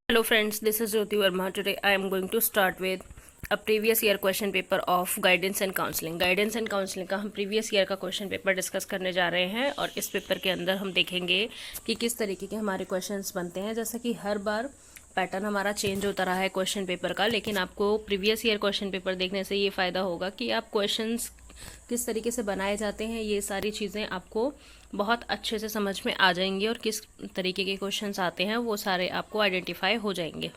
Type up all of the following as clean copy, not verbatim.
Hello friends, this is Jyoti Verma. Today I am going to start with a previous year question paper of guidance and counseling. Guidance and counseling का हम previous year का question paper discuss करने जा रहे हैं और इस paper के अंदर हम देखेंगे कि किस तरीके के हमारे क्वेश्चंस बनते हैं। जैसा कि हर बार पैटर्न हमारा चेंज होता रहा है क्वेश्चन पेपर का, लेकिन आपको प्रीवियस ईयर क्वेश्चन पेपर देखने से ये फ़ायदा होगा कि आप क्वेश्चंस किस तरीके से बनाए जाते हैं, ये सारी चीज़ें आपको बहुत अच्छे से समझ में आ जाएंगी और किस तरीके के क्वेश्चंस आते हैं वो सारे आपको आइडेंटिफाई हो जाएंगे।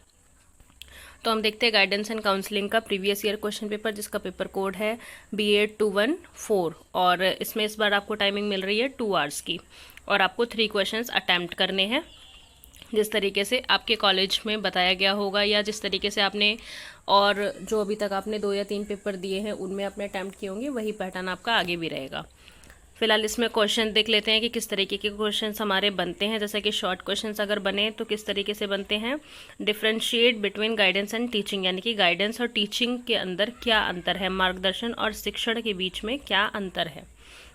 तो हम देखते हैं गाइडेंस एंड काउंसलिंग का प्रीवियस ईयर क्वेश्चन पेपर, जिसका पेपर कोड है B8214 और इसमें इस बार आपको टाइमिंग मिल रही है 2 आवर्स की और आपको 3 क्वेश्चंस अटैम्प्ट करने हैं। जिस तरीके से आपके कॉलेज में बताया गया होगा या जिस तरीके से आपने और जो अभी तक आपने 2 या 3 पेपर दिए हैं उनमें आपने अटैम्प्ट किए होंगे, वही पैटर्न आपका आगे भी रहेगा। फिलहाल इसमें क्वेश्चन देख लेते हैं कि किस तरीके के क्वेश्चंस हमारे बनते हैं। जैसे कि शॉर्ट क्वेश्चंस अगर बने तो किस तरीके से बनते हैं। Differentiate between guidance and teaching, यानी कि गाइडेंस और टीचिंग के अंदर क्या अंतर है, मार्गदर्शन और शिक्षण के बीच में क्या अंतर है।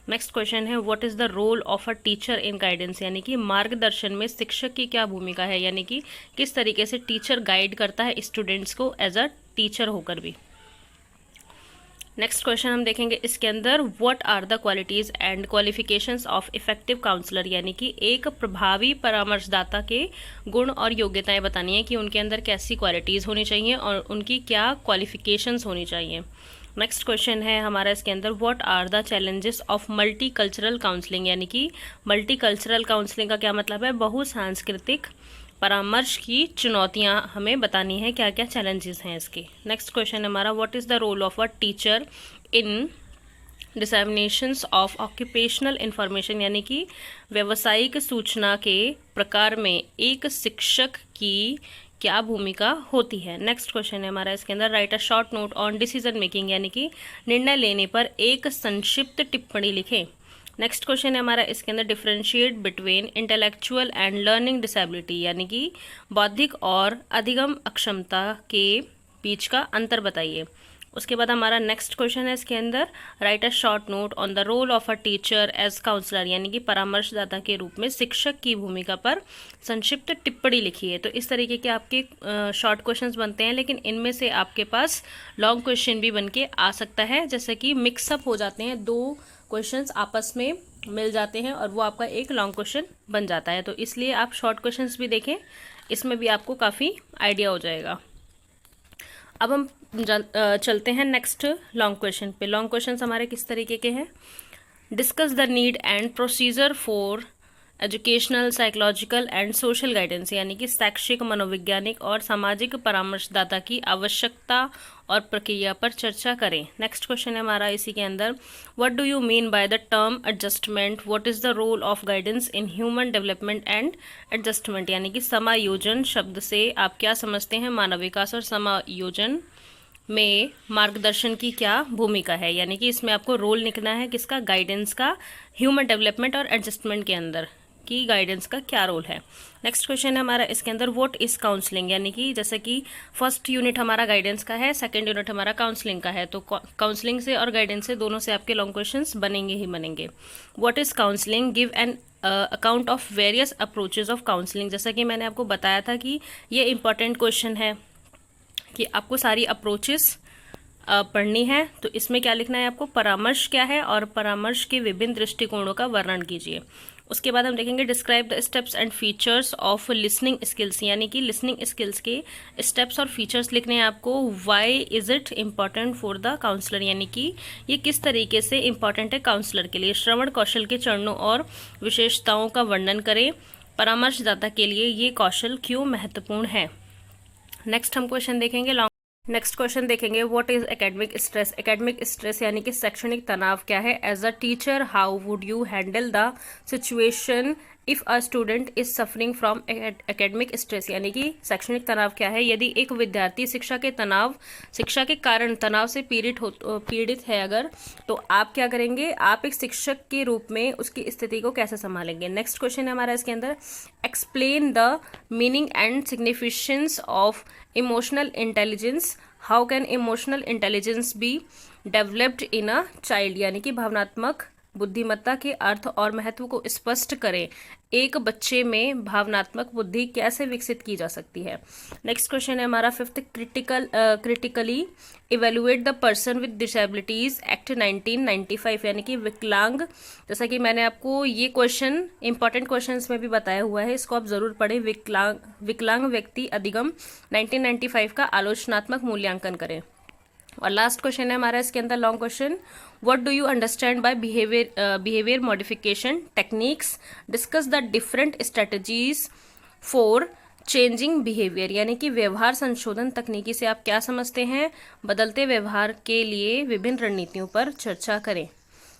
नेक्स्ट क्वेश्चन है what is the role of a teacher in guidance, यानी कि मार्गदर्शन में शिक्षक की क्या भूमिका है, यानी कि किस तरीके से टीचर गाइड करता है स्टूडेंट्स को एज अ टीचर होकर भी। नेक्स्ट क्वेश्चन हम देखेंगे इसके अंदर what are the qualities and qualifications of effective counsellor, यानी कि एक प्रभावी परामर्शदाता के गुण और योग्यताएं बतानी है कि उनके अंदर कैसी क्वालिटीज़ होनी चाहिए और उनकी क्या क्वालिफिकेशंस होनी चाहिए। नेक्स्ट क्वेश्चन है हमारा इसके अंदर what are the challenges of multi cultural counselling, यानी कि मल्टी कल्चरल काउंसलिंग का क्या मतलब है, बहुसांस्कृतिक परामर्श की चुनौतियां हमें बतानी है, क्या क्या चैलेंजेस हैं इसके। नेक्स्ट क्वेश्चन हमारा what is the role of a teacher in disseminations of occupational information, यानी कि व्यावसायिक सूचना के प्रकार में एक शिक्षक की क्या भूमिका होती है। नेक्स्ट क्वेश्चन है हमारा इसके अंदर write a short note on decision making, यानी कि निर्णय लेने पर एक संक्षिप्त टिप्पणी लिखें। नेक्स्ट क्वेश्चन है हमारा इसके अंदर differentiate between intellectual and learning disability, यानी कि बौद्धिक और अधिगम अक्षमता के बीच का अंतर बताइए। उसके बाद हमारा नेक्स्ट क्वेश्चन है इसके अंदर write a short note on the role of a teacher as counsellor, यानी कि परामर्शदाता के रूप में शिक्षक की भूमिका पर संक्षिप्त टिप्पणी लिखिए। तो इस तरीके के आपके शॉर्ट क्वेश्चंस बनते हैं, लेकिन इनमें से आपके पास लॉन्ग क्वेश्चन भी बन के आ सकता है, जैसे कि मिक्सअप हो जाते हैं, 2 क्वेश्चंस आपस में मिल जाते हैं और वो आपका एक लॉन्ग क्वेश्चन बन जाता है। तो इसलिए आप शॉर्ट क्वेश्चंस भी देखें, इसमें भी आपको काफ़ी आइडिया हो जाएगा। अब हम चलते हैं नेक्स्ट लॉन्ग क्वेश्चन पे। लॉन्ग क्वेश्चन हमारे किस तरीके के हैं। Discuss the need and procedure for educational psychological and social guidance, यानी कि शैक्षिक मनोवैज्ञानिक और सामाजिक परामर्शदाता की आवश्यकता और प्रक्रिया पर चर्चा करें। नेक्स्ट क्वेश्चन है हमारा इसी के अंदर what do you mean by the term adjustment, what is the role of guidance in human development and adjustment, यानी कि समायोजन शब्द से आप क्या समझते हैं, मानव विकास और समायोजन में मार्गदर्शन की क्या भूमिका है, यानी कि इसमें आपको रोल लिखना है किसका, गाइडेंस का, ह्यूमन डेवलपमेंट और एडजस्टमेंट के अंदर कि गाइडेंस का क्या रोल है। नेक्स्ट क्वेश्चन है हमारा इसके अंदर व्हाट इज़ काउंसलिंग, यानी कि जैसे कि फर्स्ट यूनिट हमारा गाइडेंस का है, सेकंड यूनिट हमारा काउंसलिंग का है, तो काउंसलिंग से और गाइडेंस से दोनों से आपके लॉन्ग क्वेश्चंस बनेंगे ही बनेंगे। What is counselling, give an account of various approaches of counselling, जैसा कि मैंने आपको बताया था कि ये इंपॉर्टेंट क्वेश्चन है कि आपको सारी अप्रोचेस पढ़नी है। तो इसमें क्या लिखना है आपको, परामर्श क्या है और परामर्श के विभिन्न दृष्टिकोणों का वर्णन कीजिए। उसके बाद हम देखेंगे describe the steps and features of listening skills, यानी कि लिसनिंग स्किल्स के स्टेप्स और फीचर्स लिखने हैं आपको। Why is it important for the counsellor, यानी कि ये किस तरीके से इम्पॉर्टेंट है काउंसलर के लिए। श्रवण कौशल के चरणों और विशेषताओं का वर्णन करें। परामर्शदाता के लिए ये कौशल क्यों महत्वपूर्ण है। नेक्स्ट हम क्वेश्चन देखेंगे नेक्स्ट क्वेश्चन देखेंगे what is academic stress, academic stress यानी कि शैक्षणिक तनाव क्या है। As a teacher how would you handle the situation if a student is suffering from academic stress, यानी कि शैक्षणिक तनाव क्या है। यदि एक विद्यार्थी शिक्षा के कारण तनाव से पीड़ित है अगर, तो आप क्या करेंगे, आप एक शिक्षक के रूप में उसकी स्थिति को कैसे संभालेंगे। नेक्स्ट क्वेश्चन है हमारा इसके अंदर explain the meaning and significance of emotional intelligence, how can emotional intelligence be developed in a child, यानी कि भावनात्मक बुद्धिमत्ता के अर्थ और महत्व को स्पष्ट करें। एक बच्चे में भावनात्मक बुद्धि कैसे विकसित की जा सकती है। नेक्स्ट क्वेश्चन है हमारा 5th, critically evaluate the person with disabilities act 1995, यानी कि विकलांग। जैसा कि मैंने आपको ये क्वेश्चन इंपॉर्टेंट क्वेश्चंस में भी बताया हुआ है, इसको आप जरूर पढ़ें। विकलांग व्यक्ति अधिगम 1995 का आलोचनात्मक मूल्यांकन करें। और लास्ट क्वेश्चन है हमारा इसके अंदर long question, what do you understand by behaviour modification techniques, discuss the different strategies for changing behaviour, यानी कि व्यवहार संशोधन तकनीकी से आप क्या समझते हैं, बदलते व्यवहार के लिए विभिन्न रणनीतियों पर चर्चा करें।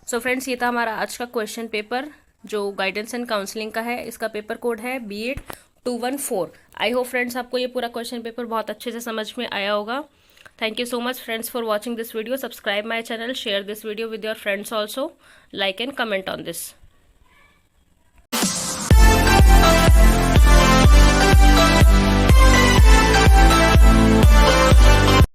सो फ्रेंड्स, ये था हमारा आज का क्वेश्चन पेपर जो गाइडेंस एंड काउंसलिंग का है। इसका पेपर कोड है B.Ed 214। आई होप फ्रेंड्स आपको ये पूरा क्वेश्चन पेपर बहुत अच्छे से समझ में आया होगा। Thank you so much friends for watching this video. Subscribe my channel, share this video with your friends also, like and comment on this.